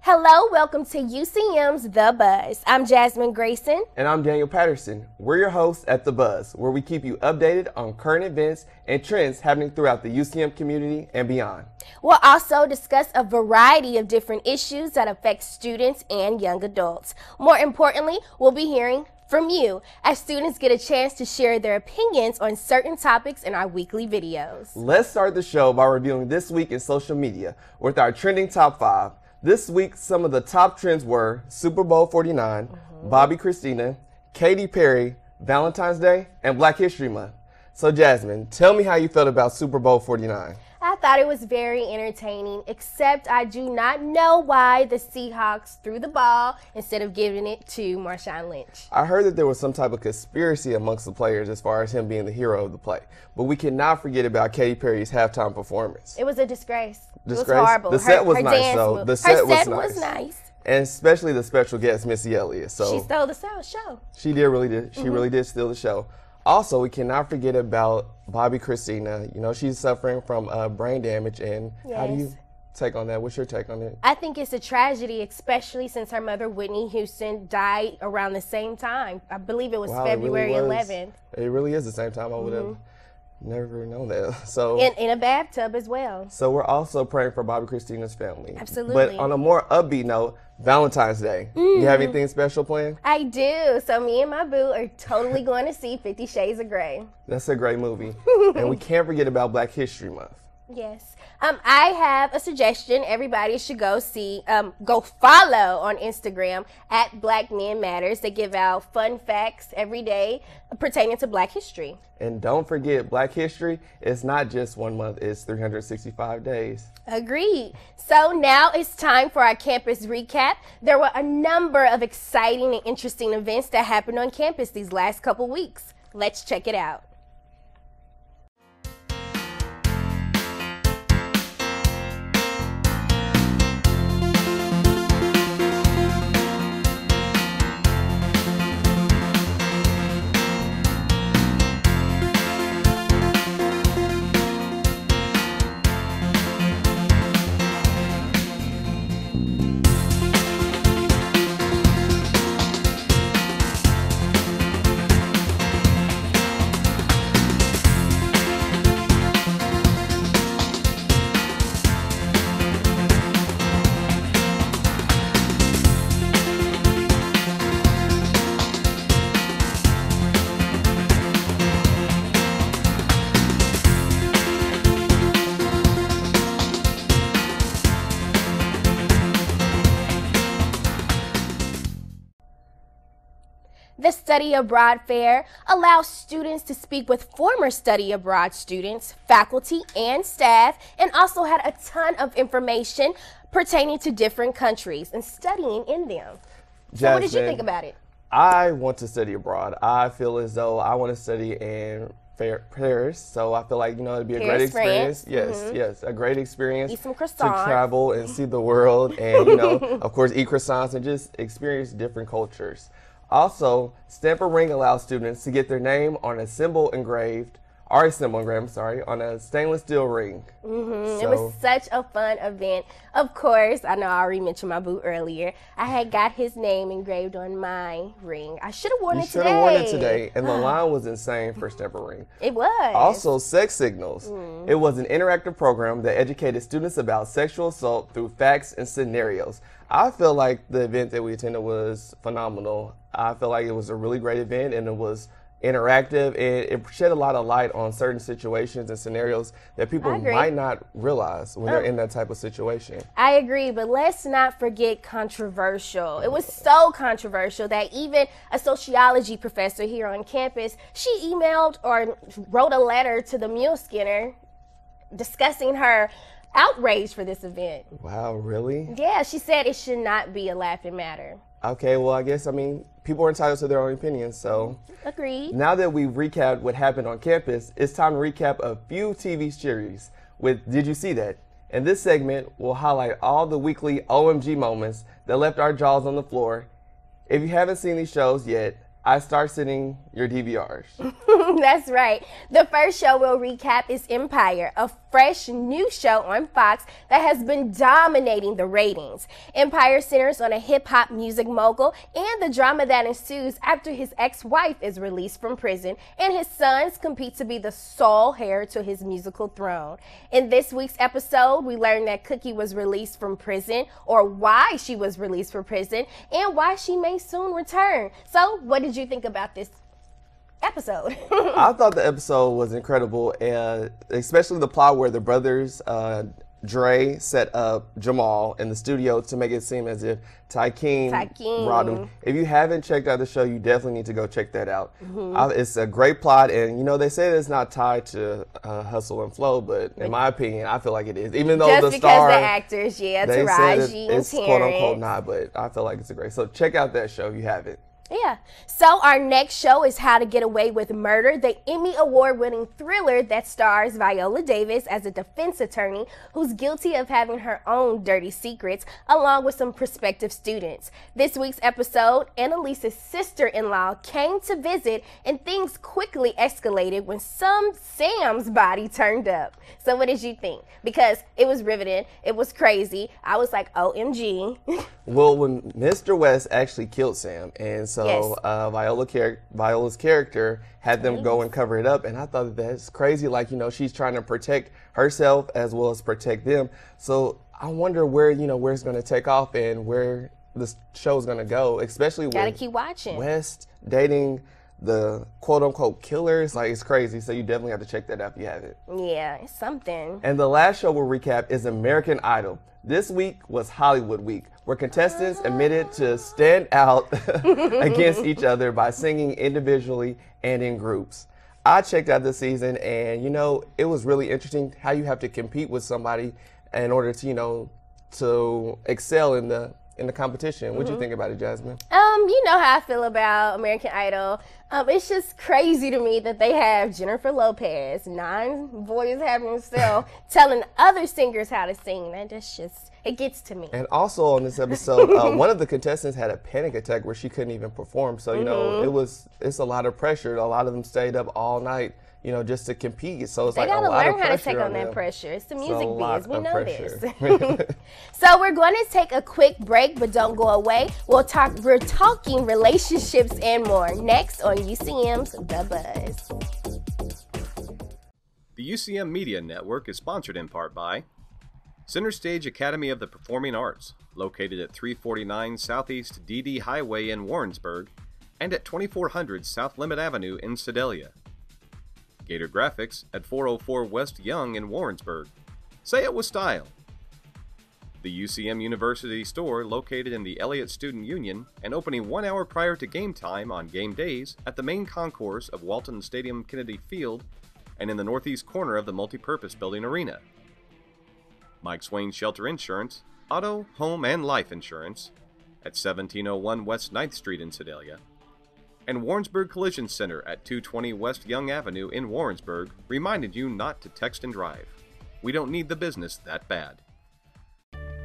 Hello, welcome to UCM's The Buzz. I'm Jasmine Grayson. And I'm Daniel Patterson. We're your hosts at The Buzz, where we keep you updated on current events and trends happening throughout the UCM community and beyond. We'll also discuss a variety of different issues that affect students and young adults. More importantly, we'll be hearing from you as students get a chance to share their opinions on certain topics in our weekly videos. Let's start the show by reviewing this week in social media with our trending top 5. This week, some of the top trends were Super Bowl 49, Bobby Christina, Katy Perry, Valentine's Day, and Black History Month. So Jasmine, tell me how you felt about Super Bowl 49. I thought it was very entertaining, except I do not know why the Seahawks threw the ball instead of giving it to Marshawn Lynch. I heard that there was some type of conspiracy amongst the players as far as him being the hero of the play. But we cannot forget about Katy Perry's halftime performance. It was a disgrace. Disgrace? It was horrible. The set was nice, though. The set was nice. And especially the special guest, Missy Elliott. So she stole the show. She really did steal the show. Also, we cannot forget about Bobby Christina. You know, she's suffering from brain damage. And how do you take on that? What's your take on it? I think it's a tragedy, especially since her mother, Whitney Houston, died around the same time. I believe it was February 11th. It really is the same time. I would have never known that. So in a bathtub as well. So we're also praying for Bobby Christina's family. Absolutely. But on a more upbeat note, Valentine's Day. You have anything special planned? I do. So me and my boo are totally going to see 50 Shades of Grey. That's a great movie. And we can't forget about Black History Month. Yes. I have a suggestion. Everybody should go follow on Instagram at Black Men Matters. They give out fun facts every day pertaining to Black history. And don't forget, Black history is not just 1 month, it's 365 days. Agreed. So now it's time for our campus recap. There were a number of exciting and interesting events that happened on campus these last couple weeks. Let's check it out. The Study Abroad Fair allows students to speak with former study abroad students, faculty, and staff, and also had a ton of information pertaining to different countries and studying in them. Jasmine, so what did you think about it? I want to study abroad. I feel as though I want to study in Paris, so I feel like, you know, it'd be a great experience. Yes, a great experience eat some to croissants. Travel and see the world and, you know, of course, eat croissants and just experience different cultures. Also, Stamp a Ring allows students to get their name on a symbol engraved, on a stainless steel ring. It was such a fun event. Of course, I know I already mentioned my boo earlier. I had got his name engraved on my ring. I should have worn it today. You should have worn it today. And the line was insane for Stamp a Ring. It was. Also, Sex Signals. It was an interactive program that educated students about sexual assault through facts and scenarios. I feel like the event that we attended was phenomenal. I feel like it was a really great event, and it was interactive, and it shed a lot of light on certain situations and scenarios that people might not realize when they're in that type of situation. I agree, but let's not forget controversial. It was so controversial that even a sociology professor here on campus, she emailed or wrote a letter to the Mule Skinner discussing her outrage for this event. Wow, really? Yeah, she said it should not be a laughing matter. Okay, well, I guess, people are entitled to their own opinions, so. Agreed. Now that we've recapped what happened on campus, it's time to recap a few TV series with Did You See That? In this segment, we'll highlight all the weekly OMG moments that left our jaws on the floor. If you haven't seen these shows yet, I start sending your DVRs. That's right. The first show we'll recap is Empire, a fresh new show on Fox that has been dominating the ratings. Empire centers on a hip-hop music mogul and the drama that ensues after his ex-wife is released from prison and his sons compete to be the sole heir to his musical throne. In this week's episode, we learn that Cookie was released from prison, or why she was released from prison, and why she may soon return. So, what did you think about this episode? I thought the episode was incredible, especially the plot where the brothers Dre set up Jamal in the studio to make it seem as if Tykeem brought him. If you haven't checked out the show, you definitely need to go check that out. It's a great plot, and you know they say it's not tied to Hustle and Flow, but in my opinion, I feel like it is. Even though just the because star, the actors, they Taraji said it's and quote unquote not, but I feel like it's a great. So check out that show if you haven't. Yeah. So our next show is How to Get Away with Murder, the Emmy Award-winning thriller that stars Viola Davis as a defense attorney who's guilty of having her own dirty secrets, along with some prospective students. This week's episode, Annalise's sister-in-law came to visit, and things quickly escalated when some Sam's body turned up. So what did you think? Because it was riveting. It was crazy. I was like, OMG. Well, when Mr. West actually killed Sam, and so Yes. Viola's character had them go and cover it up, and I thought that's crazy. Like, you know, she's trying to protect herself as well as protect them. So I wonder where, you know, where it's going to take off and where the show's going to go, especially Gotta with keep watching. West dating the quote-unquote killers. Like, it's crazy. So you definitely have to check that out if you haven't. Yeah, it's something. And the last show we'll recap is American Idol. This week was Hollywood Week, where contestants admitted to stand out against each other by singing individually and in groups. I checked out this season, and, you know, it was really interesting how you have to compete with somebody in order to, you know, to excel in the competition. What do you think about it, Jasmine? You know how I feel about American Idol. It's just crazy to me that they have Jennifer Lopez, 9 boys having herself, telling other singers how to sing. That's just, it gets to me. And also on this episode, one of the contestants had a panic attack where she couldn't even perform. So, you know, it's a lot of pressure. A lot of them stayed up all night, you know, just to compete. So it's They like a gotta lot of learn how pressure to take on that them. pressure. It's the It's music a lot biz. We of know pressure. this. So we're going to take a quick break, but don't go away. We're talking relationships and more next on UCM's The Buzz. The UCM Media Network is sponsored in part by Center Stage Academy of the Performing Arts, located at 349 Southeast DD Highway in Warrensburg and at 2400 South Limit Avenue in Sedalia. Gator Graphics at 404 West Young in Warrensburg. Say it with style. The UCM University store, located in the Elliott Student Union and opening 1 hour prior to game time on game days at the main concourse of Walton Stadium Kennedy Field and in the northeast corner of the multipurpose building arena. Mike Swain Shelter Insurance, auto, home, and life insurance at 1701 West 9th Street in Sedalia. And Warrensburg Collision Center at 220 West Young Avenue in Warrensburg reminded you not to text and drive. We don't need the business that bad.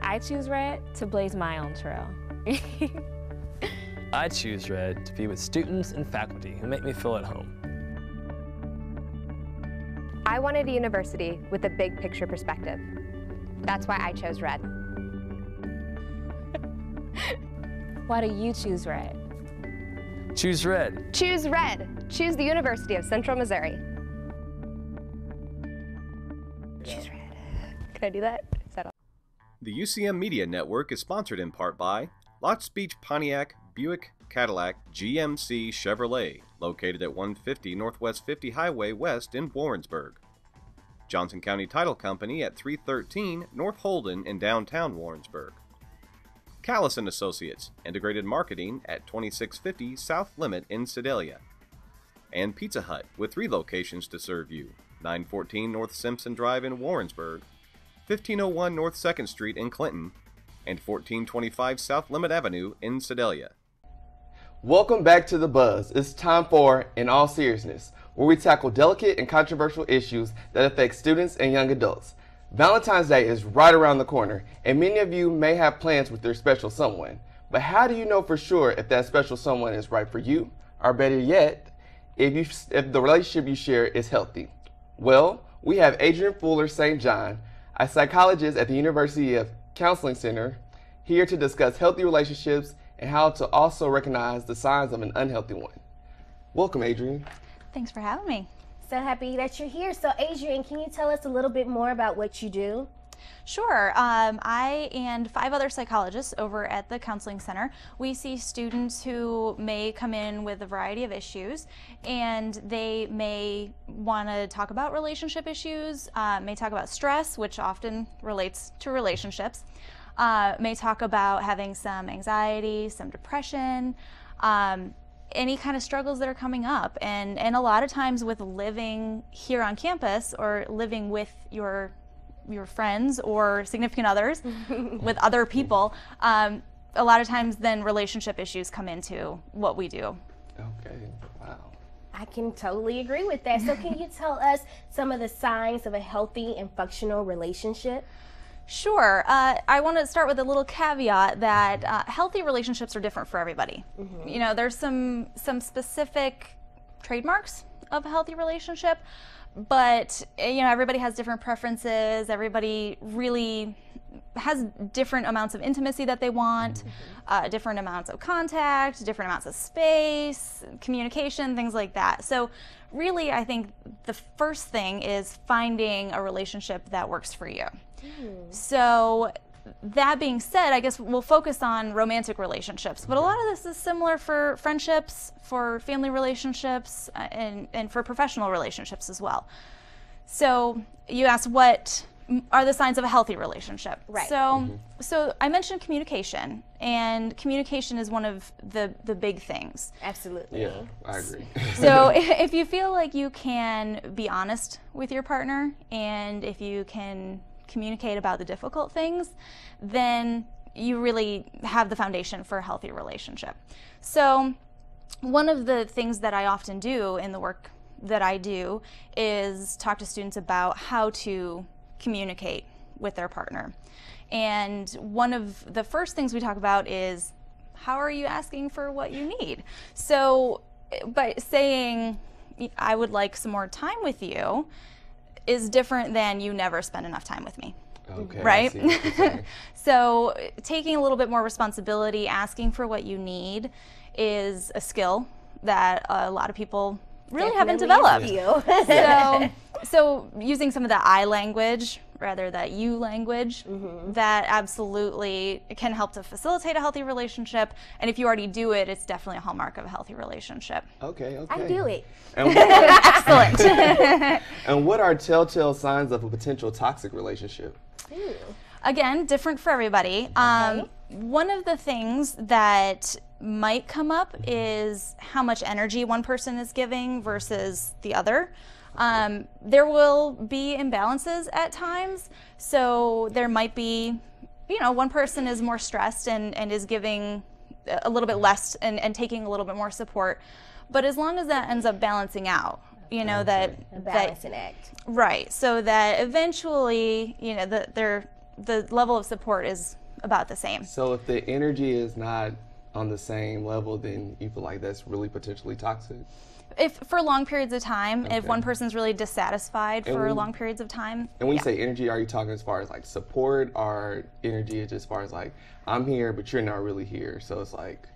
I choose red to blaze my own trail. I choose red to be with students and faculty who make me feel at home. I wanted a university with a big picture perspective. That's why I chose red. Why do you choose red? Choose red. Choose red. Choose the University of Central Missouri. Choose red. Can I do that? Is that all? The UCM Media Network is sponsored in part by Lots Beach Pontiac Buick Cadillac GMC Chevrolet, located at 150 Northwest 50 Highway West in Warrensburg. Johnson County Title Company at 313 North Holden in downtown Warrensburg. Callis & Associates, Integrated Marketing at 2650 South Limit in Sedalia. And Pizza Hut, with 3 locations to serve you, 914 North Simpson Drive in Warrensburg, 1501 North 2nd Street in Clinton, and 1425 South Limit Avenue in Sedalia. Welcome back to The Buzz. It's time for In All Seriousness, where we tackle delicate and controversial issues that affect students and young adults. Valentine's Day is right around the corner, and many of you may have plans with your special someone. But how do you know for sure if that special someone is right for you, or better yet, if the relationship you share is healthy? Well, we have Adrian Fuller St. John, a psychologist at the University of Counseling Center, here to discuss healthy relationships and how to also recognize the signs of an unhealthy one. Welcome, Adrian. Thanks for having me. So happy that you're here. So Adrian, can you tell us a little bit more about what you do? Sure. I and 5 other psychologists over at the Counseling Center, we see students who may come in with a variety of issues, and they may want to talk about relationship issues, may talk about stress, which often relates to relationships, may talk about having some anxiety, some depression, any kind of struggles that are coming up. And a lot of times with living here on campus or living with your friends or significant others, with other people, a lot of times then relationship issues come into what we do. Okay, wow. I can totally agree with that. So can you tell us some of the signs of a healthy and functional relationship? Sure. I want to start with a little caveat that healthy relationships are different for everybody. You know, there's some specific trademarks of a healthy relationship, but you know, everybody has different preferences. Everybody really has different amounts of intimacy that they want, different amounts of contact, different amounts of space, communication, things like that. So really, I think the first thing is finding a relationship that works for you. So that being said, I guess we'll focus on romantic relationships, but a lot of this is similar for friendships, for family relationships, and for professional relationships as well. So you asked, what are the signs of a healthy relationship? Right. So I mentioned communication, and communication is one of the big things. Absolutely. Yeah, I agree. So if you feel like you can be honest with your partner, and if you can communicate about the difficult things, then you really have the foundation for a healthy relationship. So one of the things that I often do in the work that I do is talk to students about how to communicate with their partner. And one of the first things we talk about is, how are you asking for what you need? So by saying, I would like some more time with you, is different than you never spend enough time with me. Okay, right? I see what you're saying. So taking a little bit more responsibility, asking for what you need, is a skill that a lot of people really haven't developed. So using some of the I language, rather that you language, that absolutely can help to facilitate a healthy relationship. And if you already do it, it's definitely a hallmark of a healthy relationship. Okay. I do it. And Excellent. and what are telltale signs of a potential toxic relationship? Again, different for everybody. One of the things that might come up is how much energy one person is giving versus the other. There will be imbalances at times, so there might be, you know, one person is more stressed and is giving a little bit less and taking a little bit more support. But as long as that ends up balancing out, you know, A balancing act. right, so that eventually, you know, the level of support is about the same. So if the energy is not on the same level, then you feel like that's really potentially toxic? If for long periods of time, if one person's really dissatisfied for long periods of time. And when you say energy, are you talking as far as like support, or energy just as far as like, I'm here, but you're not really here? So it's like...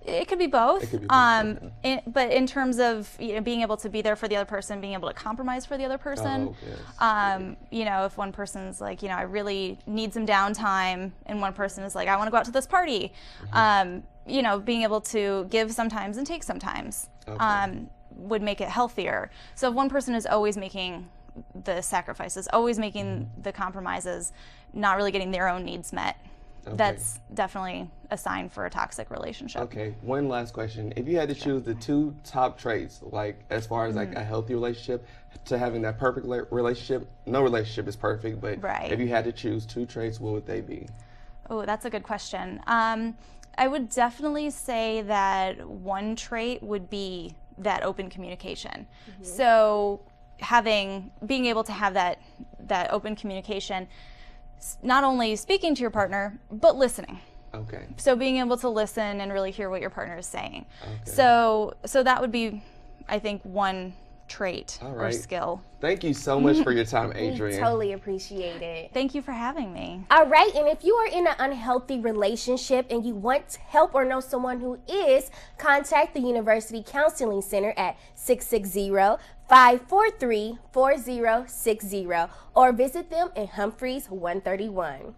It could be both. It could be both. But in terms of, you know, being able to be there for the other person, being able to compromise for the other person, you know, if one person's like, you know, I really need some downtime, and one person is like, I want to go out to this party, you know, being able to give sometimes and take sometimes would make it healthier. So if one person is always making the sacrifices, always making the compromises, not really getting their own needs met, that's definitely a sign for a toxic relationship. Okay, one last question. If you had to choose the 2 top traits, like as far as like a healthy relationship to having that perfect relationship, no relationship is perfect, but if you had to choose 2 traits, what would they be? Oh, that's a good question. I would definitely say that one trait would be that open communication. So being able to have that open communication, not only speaking to your partner, but listening. Okay. So being able to listen and really hear what your partner is saying. Okay. So that would be, I think, one trait or skill. Thank you so much for your time, Adrian. Totally appreciate it. Thank you for having me. All right, and if you are in an unhealthy relationship and you want help or know someone who is, contact the University Counseling Center at 660-543-4060 or visit them in Humphreys 131.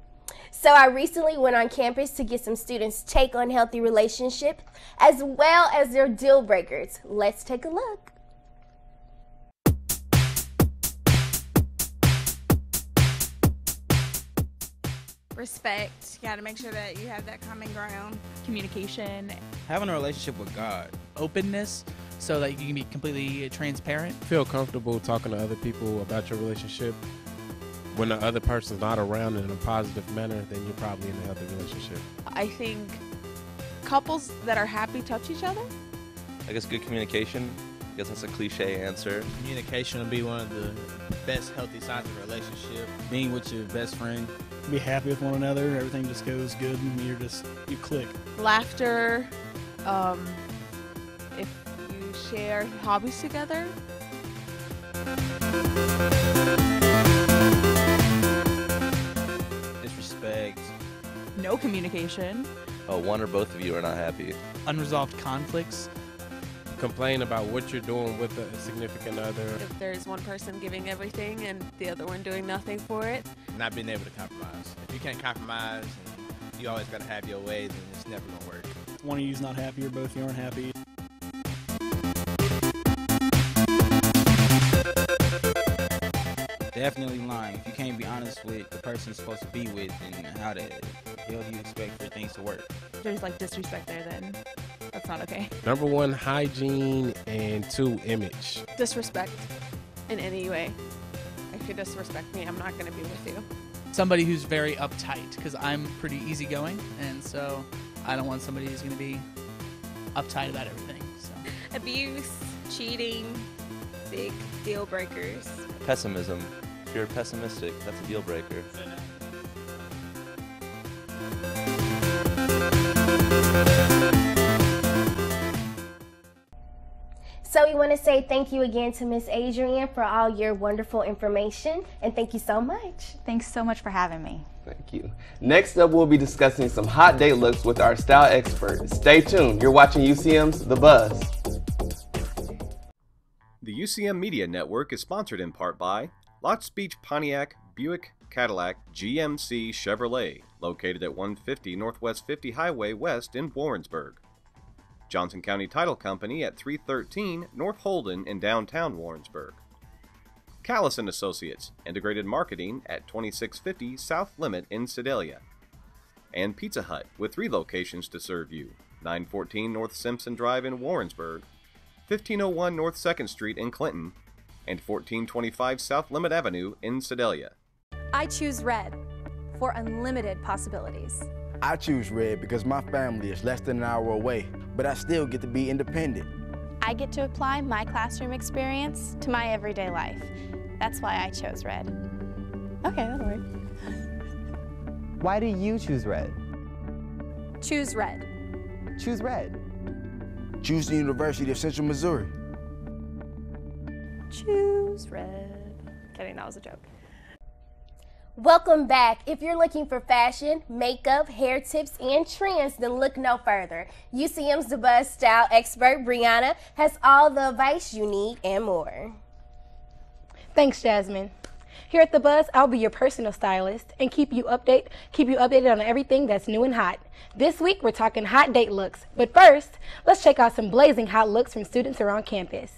So I recently went on campus to get some students' take on healthy relationships as well as their deal breakers. Let's take a look. Respect. You got to make sure that you have that common ground. Communication. Having a relationship with God. Openness, so that you can be completely transparent. Feel comfortable talking to other people about your relationship. When the other person's not around in a positive manner, then you're probably in a healthy relationship. I think couples that are happy touch each other. I guess good communication. I guess that's a cliche answer. Communication will be one of the best healthy sides of a relationship. Being with your best friend. Be happy with one another. Everything just goes good and you click. Laughter. If you share hobbies together. Disrespect. No communication. Oh, one or both of you are not happy. Unresolved conflicts. Complain about what you're doing with a significant other. If there's one person giving everything and the other one doing nothing for it. Not being able to compromise. If you can't compromise and you always got to have your way, then it's never going to work. One of you's not happy or both of you aren't happy. Definitely lying. If you can't be honest with the person you're supposed to be with, then how the hell do you expect for things to work? There's like disrespect there, then that's not okay. Number one, hygiene, and 2, image. Disrespect in any way. If you disrespect me, I'm not going to be with you. Somebody who's very uptight, because I'm pretty easygoing, and so I don't want somebody who's going to be uptight about everything. So. Abuse, cheating, big deal breakers. Pessimism. If you're pessimistic, that's a deal breaker. So we want to say thank you again to Miss Adrian for all your wonderful information, and thank you so much. Thanks so much for having me. Thank you. Next up, we'll be discussing some hot date looks with our style expert. Stay tuned. You're watching UCM's The Buzz. The UCM Media Network is sponsored in part by Lots Beach Pontiac Buick Cadillac GMC Chevrolet, located at 150 Northwest 50 Highway West in Warrensburg. Johnson County Title Company at 313 North Holden in downtown Warrensburg. Callis & Associates, Integrated Marketing at 2650 South Limit in Sedalia. And Pizza Hut, with 3 locations to serve you, 914 North Simpson Drive in Warrensburg, 1501 North 2nd Street in Clinton, and 1425 South Limit Avenue in Sedalia. I choose red for unlimited possibilities. I choose red because my family is less than an hour away, but I still get to be independent. I get to apply my classroom experience to my everyday life. That's why I chose red. Okay, that'll work. Why do you choose red? Choose red. Choose red. Choose the University of Central Missouri. Choose red. Kidding, that was a joke. Welcome back. If you're looking for fashion, makeup, hair tips, and trends, then look no further. UCM's The Buzz style expert, Brianna, has all the advice you need and more. Thanks, Jasmine. Here at The Buzz, I'll be your personal stylist and keep you updated on everything that's new and hot. This week, we're talking hot date looks. But first, let's check out some blazing hot looks from students around campus.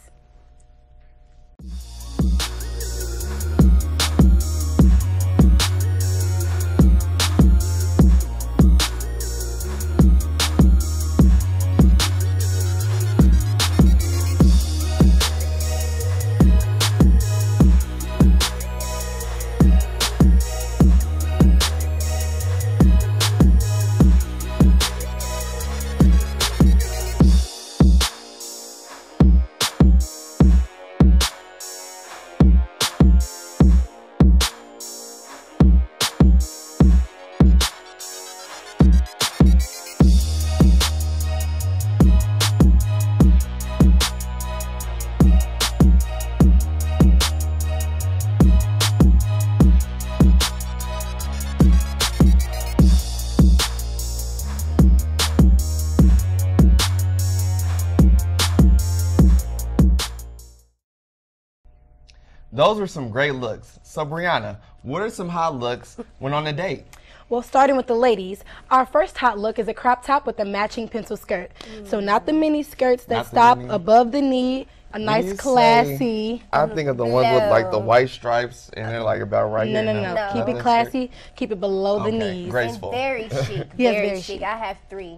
Those were some great looks. So Brianna, what are some hot looks when on a date? Well, starting with the ladies, our first hot look is a crop top with a matching pencil skirt. So not the mini skirts that stop above the knee, a nice classy. I think of the ones with like the white stripes and they're like about right here. No. Keep it classy, keep it below the knees. Graceful. And very chic. Yes, very chic. I have 3.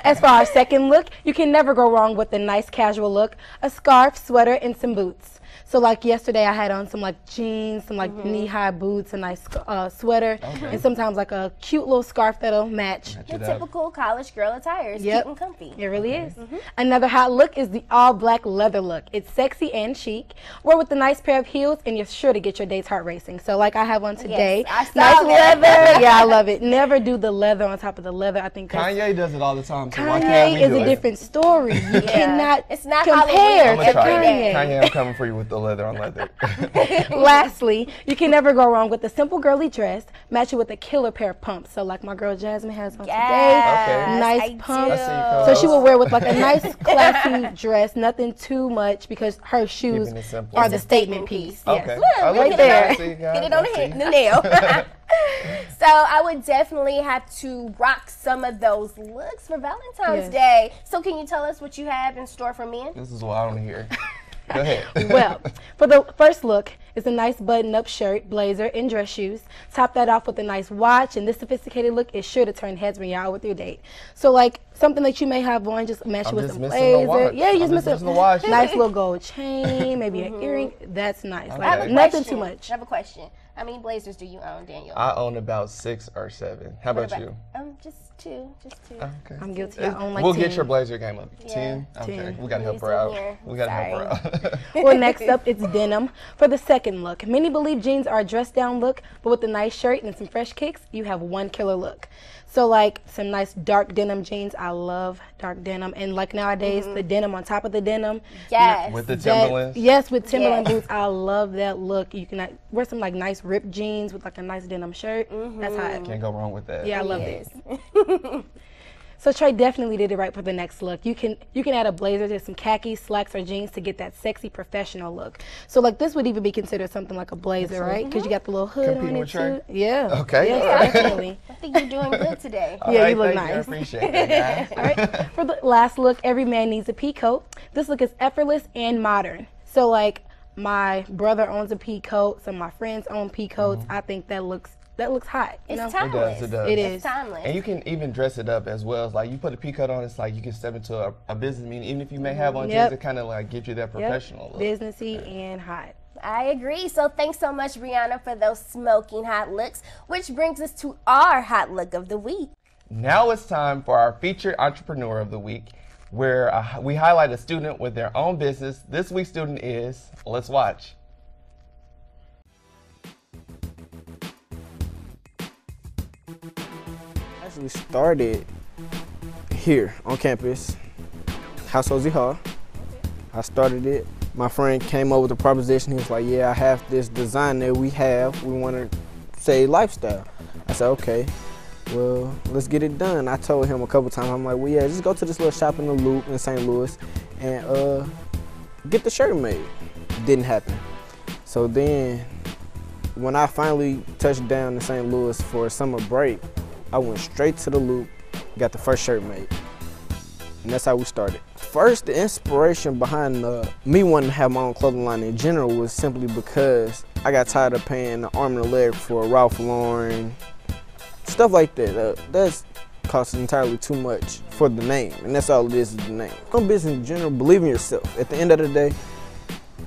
As for our second look, you can never go wrong with a nice casual look, a scarf, sweater, and some boots. So like yesterday I had on some like jeans, some like knee-high boots, a nice sweater, and sometimes like a cute little scarf that'll match. Your typical college girl attire is cute and comfy. It really is. Another hot look is the all-black leather look. It's sexy and chic. Wear with a nice pair of heels and you're sure to get your date's heart racing. So like I have on today, Yes, nice leather. Yeah, I love it. Never do the leather on top of the leather. I think Kanye does it all the time. So why can't we Kanye is do a it? different story. You cannot It's not compare to Kanye. Kanye. Kanye, I'm coming for you with the leather on leather. Lastly, you can never go wrong with a simple girly dress, match it with a killer pair of pumps. So like my girl Jasmine has on today, nice pumps. So she will wear with like a nice classy dress, nothing too much because her shoes are the statement piece. Okay. Yes. Look, Right there. Get it on the head, new nail. So I would definitely have to rock some of those looks for Valentine's Day. So can you tell us what you have in store for men? This is what I want to hear. Go ahead. Well, for the first look, it's a nice button-up shirt, blazer, and dress shoes. Top that off with a nice watch, and this sophisticated look is sure to turn heads when you're out with your date. So, like, something that you may have on, just match it with some blazer. Yeah, you just missing the watch. Nice little gold chain, maybe an earring. That's nice. I have Like, a nothing question. too much. I have a question. How many blazers do you own, Daniel? I own about 6 or 7. How about you? Just 2. Just 2. Okay. I'm guilty. I own like We'll 10. get your blazer game up. Yeah. 10? Okay. 10. We got to help her out. We got to help her out. Well, next up, it's denim. For the second look, many believe jeans are a dress-down look, but with a nice shirt and some fresh kicks, you have one killer look. So, like, some nice dark denim jeans. I love dark denim. And, like, nowadays, the denim on top of the denim. Yes. With the Timberlands? Yes, with Timberland boots. I love that look. You can wear some, like, nice ripped jeans with, like, a nice denim shirt. That's hot. Can't go wrong with that. Yeah, I love it. So Trey definitely did it right for the next look. You can add a blazer to some khakis, slacks, or jeans to get that sexy professional look. So like this would even be considered something like a blazer, right? Because you got the little hood on it too. Yeah. Okay. Yes, definitely. I think you're doing good today. Yeah, you look nice. I appreciate that, guys. All right. For the last look, every man needs a pea coat. This look is effortless and modern. So like my brother owns a pea coat. Some of my friends own pea coats. I think that looks hot. It's timeless. It does. It It's is. timeless. And you can even dress it up as well. It's like you put a pea coat on, it's like you can step into a business meeting. Even if you may have on jeans, it kind of like gives you that professional look. Businessy and hot. I agree. So thanks so much, Brianna, for those smoking hot looks, which brings us to our hot look of the week. Now it's time for our featured entrepreneur of the week, where we highlight a student with their own business. This week's student is, let's watch. Actually started here on campus, House Ozzie Hall. I started it. My friend came up with a proposition. He was like, yeah, I have this design that we want to say lifestyle. I said, okay, well, let's get it done. I told him a couple times, I'm like, well, yeah, just go to this little shop in the Loop in St. Louis and get the shirt made. Didn't happen. So then when I finally touched down in St. Louis for a summer break, I went straight to the Loop, got the first shirt made. And that's how we started. First, the inspiration behind me wanting to have my own clothing line in general was simply because I got tired of paying the arm and a leg for Ralph Lauren, stuff like that. That's costs entirely too much for the name, and that's all it is the name. On business in general, believe in yourself. At the end of the day,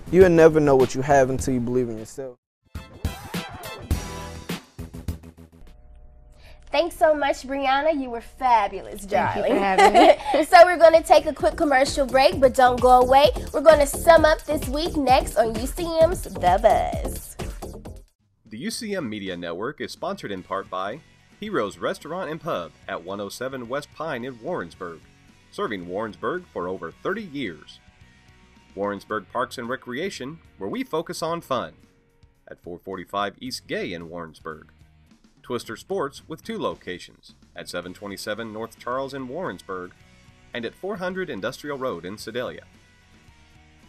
you'll never know what you have until you believe in yourself. Thanks so much, Brianna. You were fabulous, darling. Thank you for having me. So we're going to take a quick commercial break, but don't go away. We're going to sum up this week next on UCM's The Buzz. The UCM Media Network is sponsored in part by Heroes Restaurant and Pub at 107 West Pine in Warrensburg, serving Warrensburg for over 30 years. Warrensburg Parks and Recreation, where we focus on fun, at 445 East Gay in Warrensburg. Twister Sports with 2 locations, at 727 North Charles in Warrensburg and at 400 Industrial Road in Sedalia.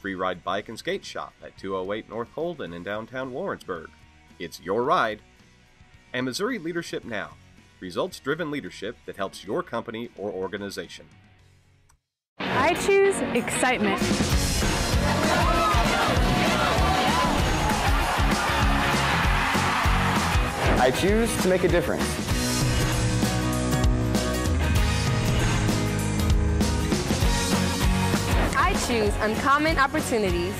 Free Ride Bike and Skate Shop at 208 North Holden in downtown Warrensburg. It's your ride. And Missouri Leadership Now, results-driven leadership that helps your company or organization. I choose excitement. I choose to make a difference. I choose uncommon opportunities.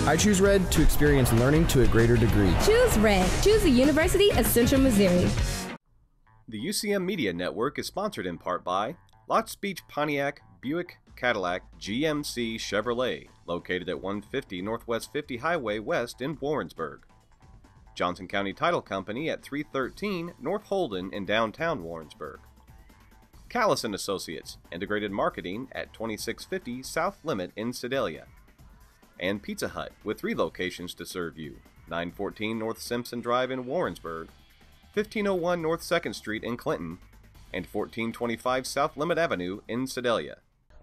I choose Red to experience learning to a greater degree. Choose Red. Choose the University of Central Missouri. The UCM Media Network is sponsored in part by Lots Beach Pontiac, Buick, Cadillac, GMC, Chevrolet, located at 150 Northwest 50 Highway West in Warrensburg. Johnson County Title Company at 313 North Holden in downtown Warrensburg. Callis & Associates, Integrated Marketing at 2650 South Limit in Sedalia. And Pizza Hut, with 3 locations to serve you, 914 North Simpson Drive in Warrensburg, 1501 North 2nd Street in Clinton, and 1425 South Limit Avenue in Sedalia.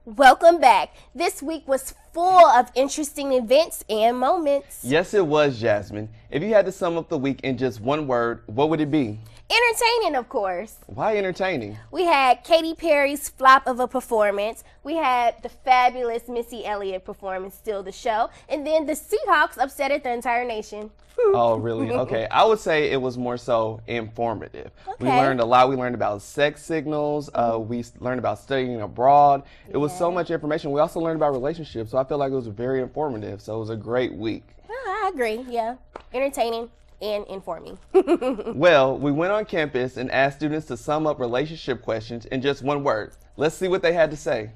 Welcome back. This week was full of interesting events and moments. Yes, it was, Jasmine. If you had to sum up the week in just one word, what would it be? Entertaining, of course. Why entertaining? We had Katy Perry's flop of a performance. We had the fabulous Missy Elliott performance, Still the Show. And then the Seahawks upsetted the entire nation. Oh, really? Okay. I would say it was more so informative. Okay. We learned a lot. We learned about sex signals. We learned about studying abroad. It was so much information. We also learned about relationships. So I feel like it was very informative. So it was a great week. I agree. Yeah. Entertaining and informing. Well, we went on campus and asked students to sum up relationship questions in just one word. Let's see what they had to say.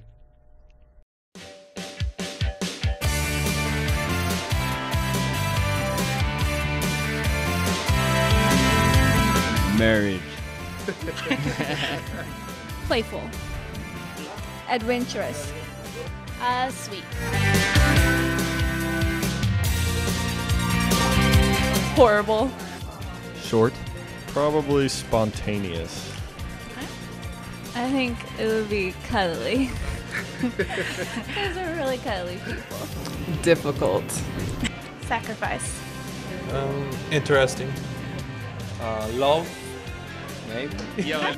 Marriage. Playful. Adventurous. Sweet. Horrible. Short. Probably spontaneous. I think it would be cuddly. Those are really cuddly people. Difficult. Sacrifice. Interesting. Love. Maybe. Yeah.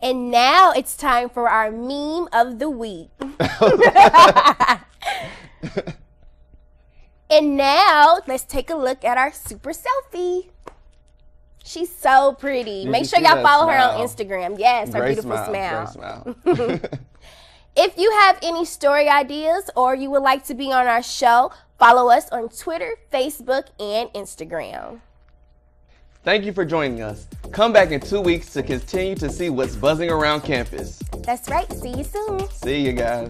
And now it's time for our meme of the week. And now let's take a look at our super selfie. She's so pretty. Did Make you sure see y'all that follow her on smile? Instagram. Yes, her Great beautiful smile. smile. Great smile. If you have any story ideas or you would like to be on our show, follow us on Twitter, Facebook, and Instagram. Thank you for joining us. Come back in 2 weeks to continue to see what's buzzing around campus. That's right. See you soon. See you guys.